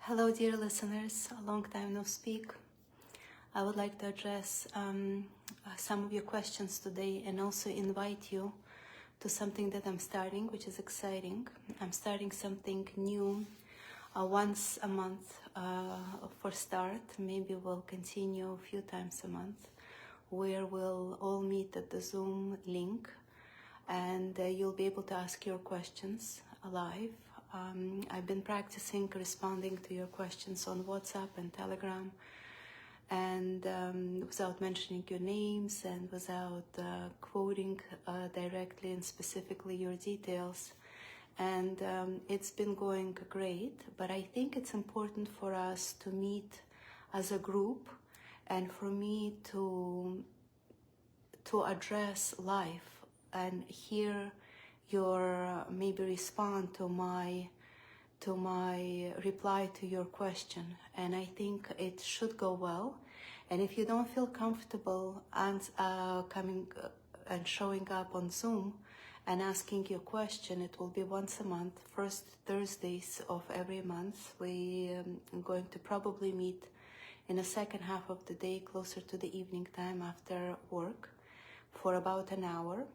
Hello, dear listeners. A long time no speak. I would like to address some of your questions today and also invite you to something that I'm starting, which is exciting. I'm starting something new once a month for start. Maybe we'll continue a few times a month, where we'll all meet at the Zoom link, and you'll be able to ask your questions live. I've been practicing responding to your questions on WhatsApp and Telegram, and without mentioning your names and without quoting directly and specifically your details. And it's been going great, but I think it's important for us to meet as a group and for me to address life and hear your maybe respond to my reply to your question. And I think it should go well. And if you don't feel comfortable coming and showing up on Zoom and asking your question, it will be once a month, first Thursdays of every month. We are going to probably meet in the second half of the day, closer to the evening time after work, for about an hour.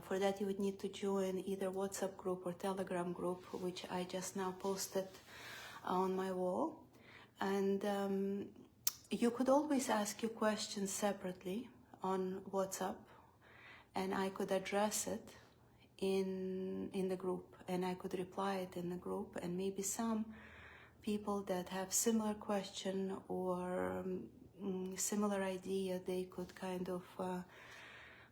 For that, you would need to join either WhatsApp group or Telegram group, which I just now posted on my wall. And you could always ask your questions separately on WhatsApp, and I could address it in the group, and I could reply it in the group. And maybe some people that have similar question or similar idea, they could kind of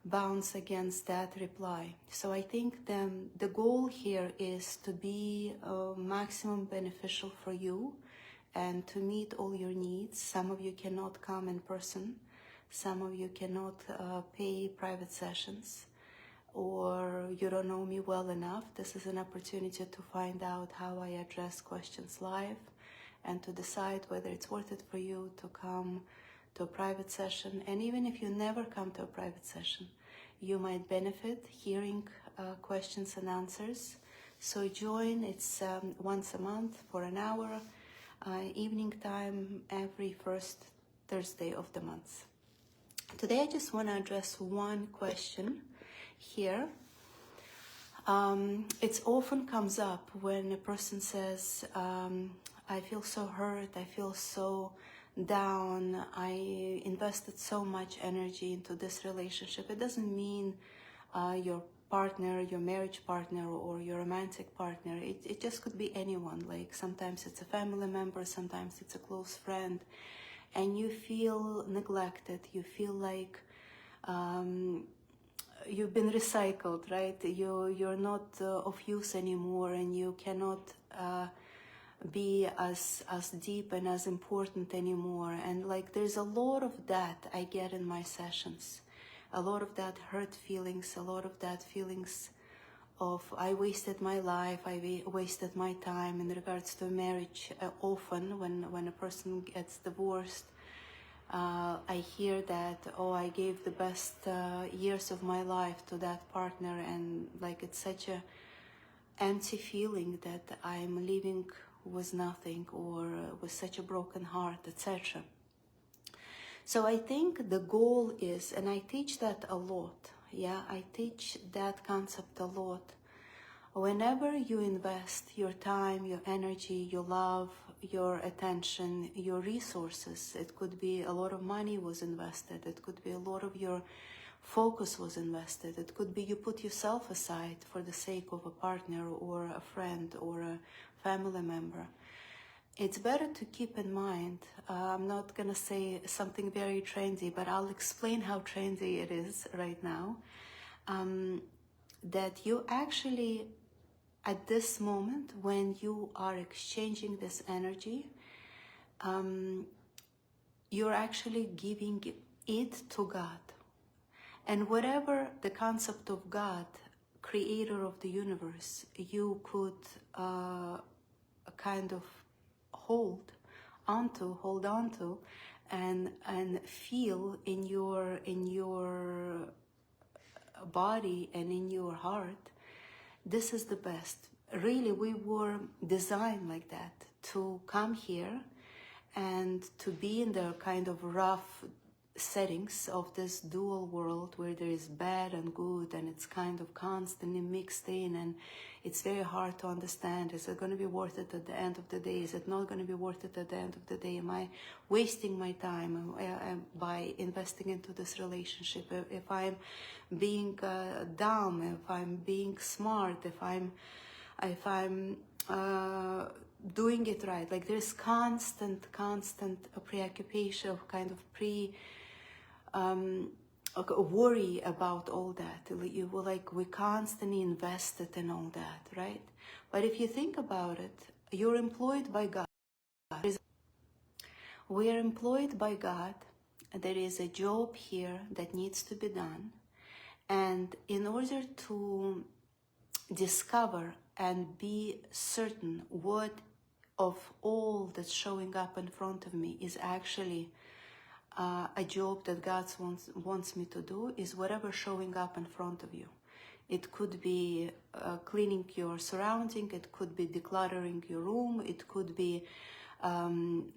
bounce against that reply. So I think the goal here is to be maximum beneficial for you and to meet all your needs. Some of you cannot come in person. Some of you cannot pay private sessions, or you don't know me well enough. This is an opportunity to find out how I address questions live and to decide whether it's worth it for you to come to a private session. And even if you never come to a private session, you might benefit hearing questions and answers. So join. It's once a month for an hour, evening time, every first Thursday of the month. Today I just want to address one question here. It often comes up when a person says, I feel so hurt, I feel so down, I invested so much energy into this relationship. It doesn't mean your partner, your marriage partner, or your romantic partner. It just could be anyone. Like sometimes it's a family member, sometimes it's a close friend, and you feel neglected. You feel like you've been recycled, right? You're not of use anymore, and you cannot be as deep and as important anymore. And like there's a lot of that I get in my sessions, a lot of that hurt feelings, a lot of that feelings of I wasted my life, I wasted my time in regards to marriage. Often when a person gets divorced, I hear that, oh, I gave the best years of my life to that partner, and like it's such a empty feeling that I'm living with nothing or with such a broken heart, etc. So I think the goal is, and I teach that a lot, I teach that concept a lot. Whenever you invest your time, your energy, your love, your attention, your resources, it could be a lot of money was invested, it could be a lot of your focus was invested, it could be you put yourself aside for the sake of a partner or a friend or a family member. It's better to keep in mind, I'm not gonna say something very trendy, but I'll explain how trendy it is right now, that you actually, at this moment, when you are exchanging this energy, you're actually giving it to God. And whatever the concept of God, creator of the universe, you could kind of hold on to and feel in your body and in your heart, this is the best. really we were designed like that, to come here and to be in the kind of rough settings of this dual world where there is bad and good, and it's kind of constantly mixed in, and it's very hard to understand. Is it going to be worth it at the end of the day? Is it not going to be worth it at the end of the day? Am I wasting my time by investing into this relationship? If I'm being dumb, if I'm being smart, if I'm doing it right? Like there's constant preoccupation of kind of worry about all that. You will we constantly invested in all that, right? But if you think about it, you're employed by God. We are employed by God. There is a job here that needs to be done. And in order to discover and be certain what of all that's showing up in front of me is actually a job that God wants me to do, is whatever showing up in front of you. It could be cleaning your surrounding, it could be decluttering your room, it could be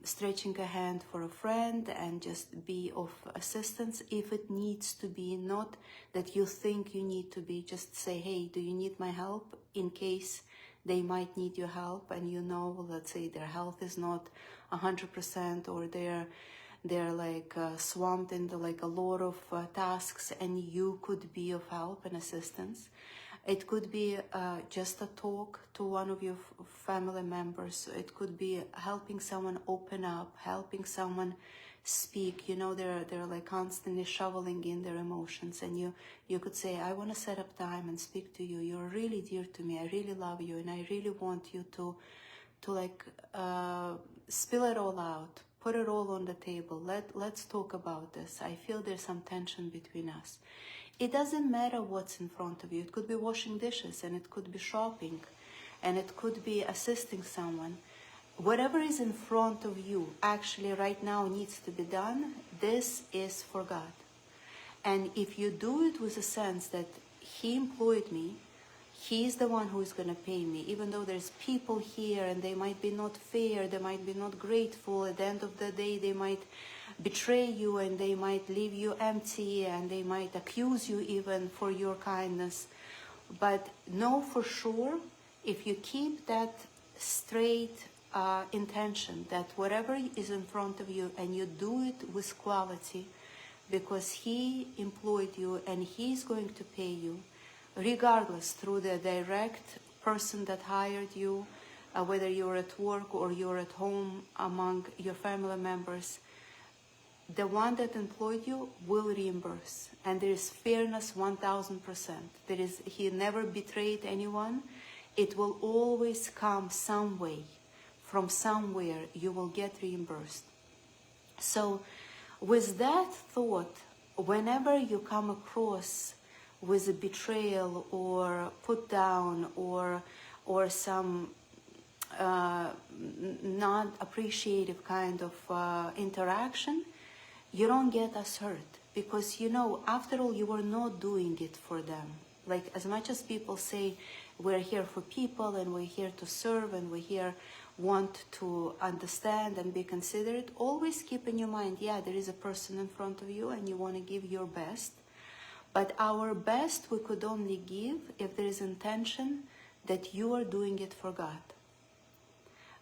stretching a hand for a friend and just be of assistance if it needs to be. Not that you think you need to be, just say, hey, do you need my help, in case they might need your help, and let's say their health is not 100%, or they're swamped in a lot of tasks, and you could be of help and assistance. It could be just a talk to one of your family members. It could be helping someone open up, helping someone speak. They're constantly shoveling in their emotions, and you could say, I want to set up time and speak to you. You're really dear to me. I really love you, and I really want you to spill it all out. Put it all on the table. Let's talk about this. I feel there's some tension between us. It doesn't matter what's in front of you. It could be washing dishes, and it could be shopping, and it could be assisting someone. Whatever is in front of you actually right now needs to be done. This is for God. And if you do it with a sense that He employed me, He's the one who is going to pay me, even though there's people here and they might be not fair, they might be not grateful. At the end of the day, they might betray you, and they might leave you empty, and they might accuse you even for your kindness. But know for sure, if you keep that straight intention, that whatever is in front of you, and you do it with quality, because He employed you and He's going to pay you, regardless, through the direct person that hired you, whether you're at work or you're at home among your family members, the one that employed you will reimburse. And there is fairness 1000%. He never betrayed anyone. It will always come some way. From somewhere you will get reimbursed. So with that thought, whenever you come across with a betrayal or put down or some not appreciative kind of interaction, you don't get us hurt, because after all, you are not doing it for them. Like, as much as people say we're here for people and we're here to serve and we're here want to understand and be considerate, always keep in your mind, yeah, there is a person in front of you and you want to give your best. But our best we could only give if there is intention that you are doing it for God.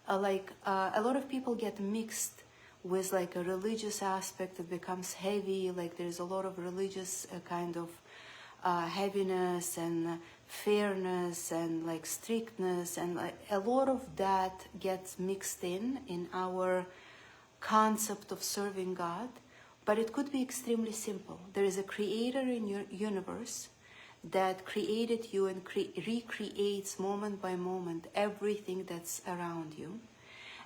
A lot of people get mixed with a religious aspect. It becomes heavy, there's a lot of religious kind of heaviness and fairness and strictness, and a lot of that gets mixed in our concept of serving God. But it could be extremely simple. There is a creator in your universe that created you and recreates moment by moment everything that's around you.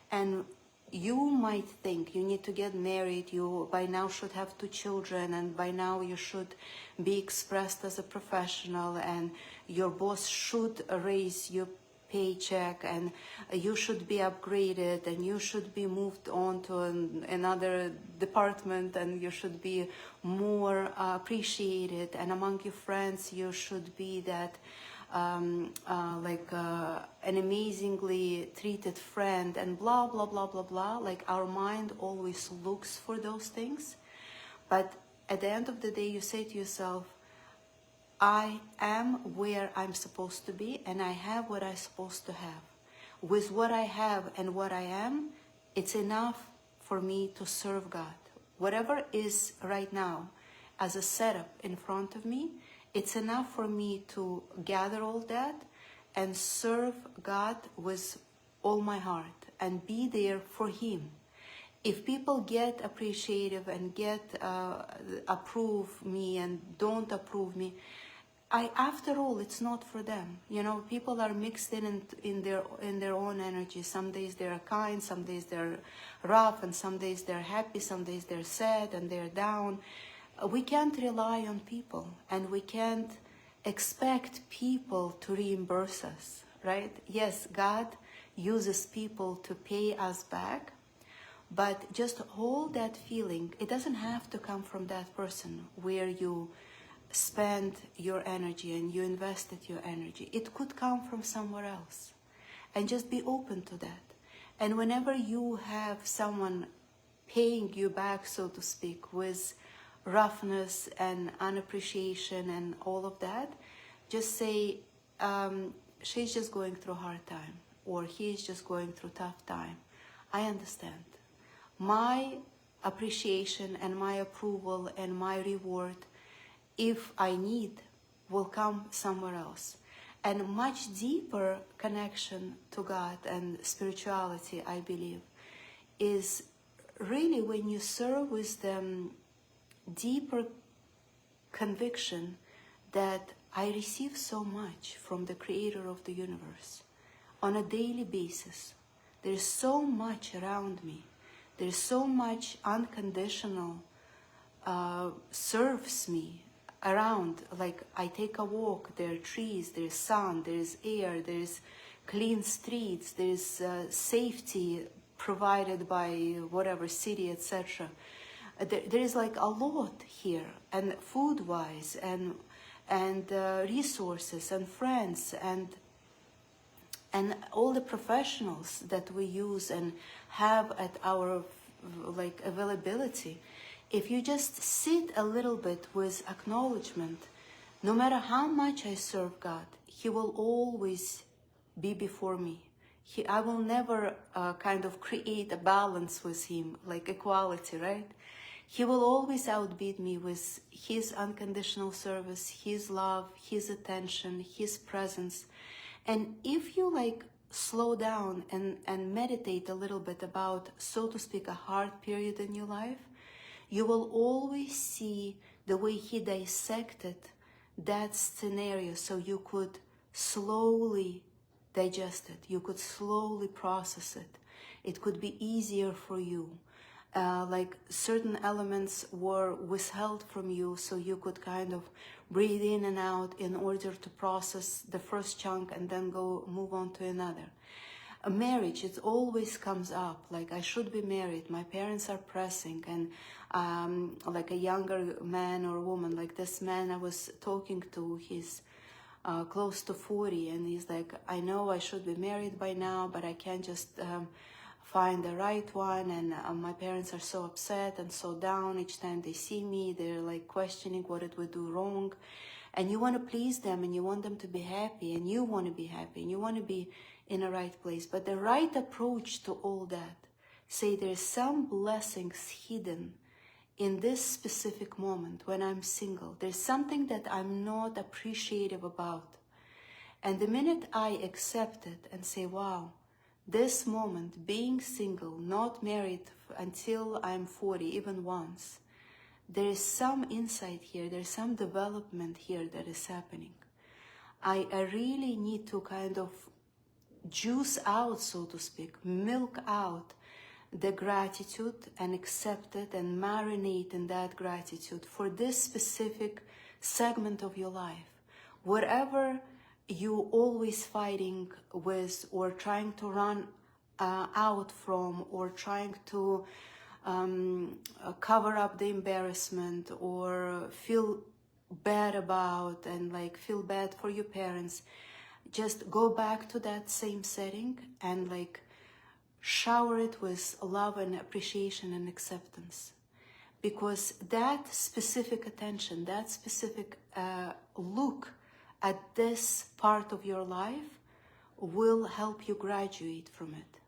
And you might think you need to get married, you by now should have 2 children, and by now you should be expressed as a professional, and your boss should raise your paycheck, and you should be upgraded, and you should be moved on to another department, and you should be more appreciated, and among your friends you should be that an amazingly treated friend and blah, blah, blah, blah, blah. Like our mind always looks for those things. But at the end of the day, you say to yourself, I am where I'm supposed to be and I have what I'm supposed to have. With what I have and what I am, it's enough for me to serve God. Whatever is right now as a setup in front of me, it's enough for me to gather all that and serve God with all my heart and be there for Him. If people get appreciative and get approve me and don't approve me, after all, it's not for them. You know, people are mixed in their own energy. Some days they're kind, some days they're rough, and some days they're happy, some days they're sad and they're down. We can't rely on people, and we can't expect people to reimburse us, right? Yes, God uses people to pay us back, but just hold that feeling. It doesn't have to come from that person where you spend your energy and you invested your energy. It could come from somewhere else, and just be open to that. And whenever you have someone paying you back, so to speak, with roughness and unappreciation and all of that, just say, she's just going through a hard time, or he's just going through a tough time. I understand. My appreciation and my approval and my reward, if I need, will come somewhere else. And much deeper connection to God and spirituality, I believe, is really when you serve with the deeper conviction that I receive so much from the Creator of the universe on a daily basis. There's so much around me. There's so much unconditional serves me around. Like I take a walk, there are trees, there's sun, there's air, there's clean streets, there's safety provided by whatever city, etc. There is like a lot here, and food-wise, and resources, and friends, and all the professionals that we use and have at our like availability. If you just sit a little bit with acknowledgement, no matter how much I serve God, He will always be before me. I will never kind of create a balance with Him, like equality, right? He will always outbid me with His unconditional service, His love, His attention, His presence. And if you like slow down and meditate a little bit about, so to speak, a hard period in your life, you will always see the way He dissected that scenario so you could slowly digest it. You could slowly process it. It could be easier for you. Like certain elements were withheld from you so you could kind of breathe in and out in order to process the first chunk and then move on to another. A marriage, it always comes up, like I should be married, my parents are pressing, and like a younger man or woman, like this man I was talking to, he's close to 40, and he's like, I know I should be married by now, but I can't just find the right one, and my parents are so upset and so down each time they see me. They're like questioning what it would do wrong, and you want to please them, and you want them to be happy, and you want to be happy, and you want to be in a right place. But the right approach to all that, say there's some blessings hidden in this specific moment when I'm single. There's something that I'm not appreciative about, and the minute I accept it and say, wow, this moment, being single, not married until I'm 40, even once, there is some insight here, there's some development here that is happening. I really need to kind of juice out, so to speak, milk out the gratitude and accept it and marinate in that gratitude for this specific segment of your life. Whatever you always fighting with or trying to run out from, or trying to cover up the embarrassment or feel bad about and like feel bad for your parents, just go back to that same setting and like shower it with love and appreciation and acceptance. Because that specific attention, that specific look at this part of your life will help you graduate from it.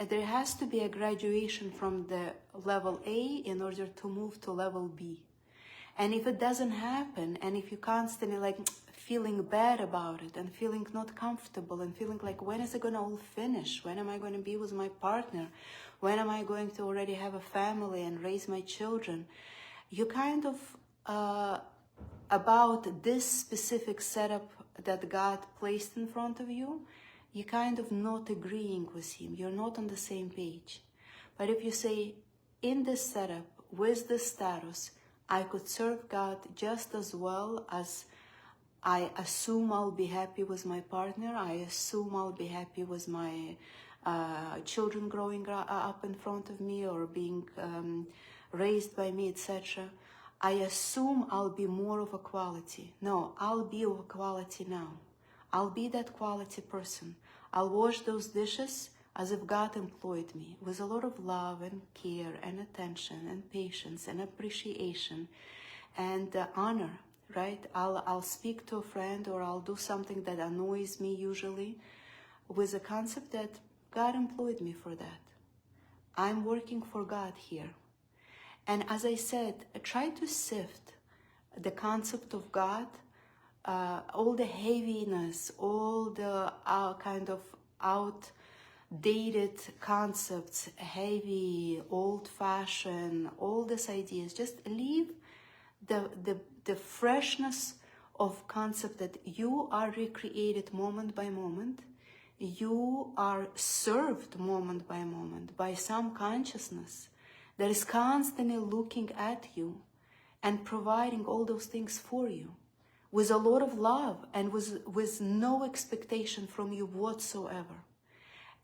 There has to be a graduation from the level A in order to move to level B. And if it doesn't happen, and if you constantly like feeling bad about it and feeling not comfortable and feeling like, when is it going to all finish? When am I going to be with my partner? When am I going to already have a family and raise my children? You kind of, about this specific setup that God placed in front of you, you kind of not agreeing with Him. You're not on the same page. But if you say, in this setup, with this status, I could serve God just as well as I assume I'll be happy with my partner, I assume I'll be happy with my children growing up in front of me or being raised by me, etc. I assume I'll be more of a quality. No, I'll be of a quality now. I'll be that quality person. I'll wash those dishes as if God employed me, with a lot of love and care and attention and patience and appreciation and honor, right? I'll speak to a friend, or I'll do something that annoys me usually, with the concept that God employed me for that. I'm working for God here. And as I said, try to sift the concept of God, all the heaviness, all the kind of outdated concepts, heavy, old-fashioned, all these ideas. Just leave the freshness of concept that you are recreated moment by moment. You are served moment by moment by some consciousness that is constantly looking at you and providing all those things for you with a lot of love and with no expectation from you whatsoever.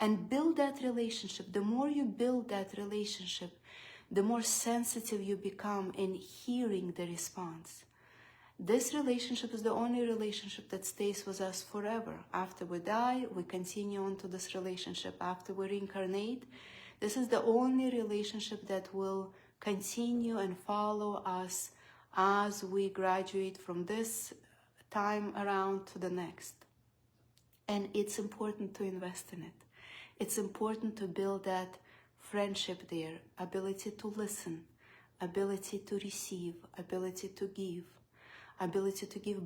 And build that relationship. The more you build that relationship, the more sensitive you become in hearing the response. This relationship is the only relationship that stays with us forever. After we die, we continue on to this relationship. After we reincarnate, this is the only relationship that will continue and follow us as we graduate from this time around to the next. And it's important to invest in it. It's important to build that friendship there, ability to listen, ability to receive, ability to give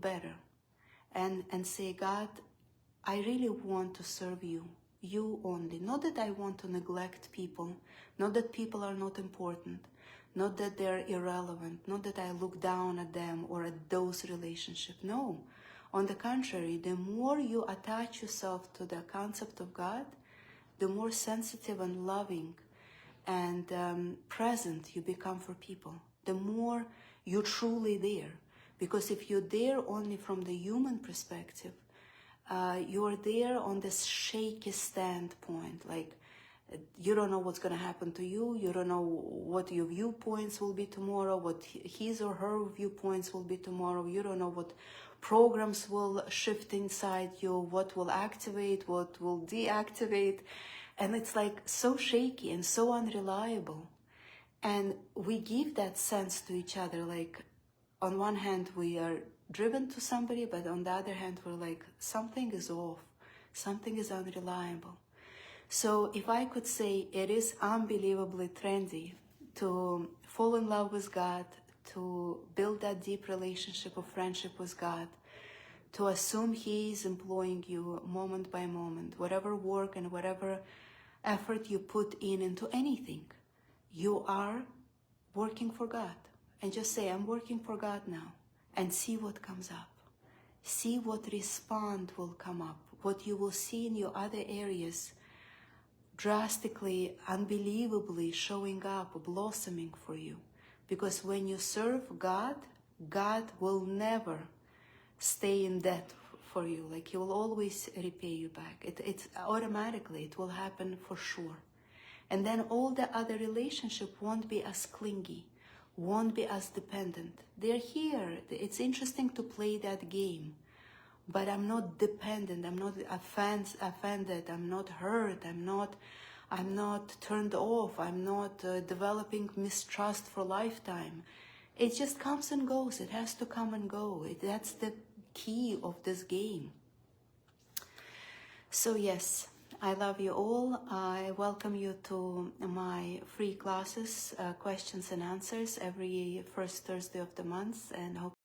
better, and say, God, I really want to serve you, you only. Not that I want to neglect people, not that people are not important, not that they're irrelevant, not that I look down at them or at those relationships. No, on the contrary, the more you attach yourself to the concept of God, the more sensitive and loving and present you become for people, the more you're truly there. Because if you're there only from the human perspective, you're there on this shaky standpoint, like you don't know what's going to happen to you, you don't know what your viewpoints will be tomorrow, what his or her viewpoints will be tomorrow, you don't know what programs will shift inside you, what will activate, what will deactivate, and it's like so shaky and so unreliable. And we give that sense to each other, like on one hand we are driven to somebody, but on the other hand we're like, something is off, something is unreliable. So if I could say, it is unbelievably trendy to fall in love with God, to build that deep relationship of friendship with God, to assume He is employing you moment by moment, whatever work and whatever effort you put into anything, you are working for God. And just say, I'm working for God now, and see what comes up. See what respond will come up, what you will see in your other areas drastically, unbelievably showing up, blossoming for you. Because when you serve God, God will never stay in debt for you. Like He will always repay you back. It's automatically, it will happen for sure. And then all the other relationship won't be as clingy, won't be as dependent. They're here. It's interesting to play that game, but I'm not dependent. I'm not offended. I'm not hurt. I'm not turned off. I'm not developing mistrust for a lifetime. It just comes and goes. It has to come and go. That's the key of this game. So yes, I love you all. I welcome you to my free classes, questions and answers every first Thursday of the month, and hope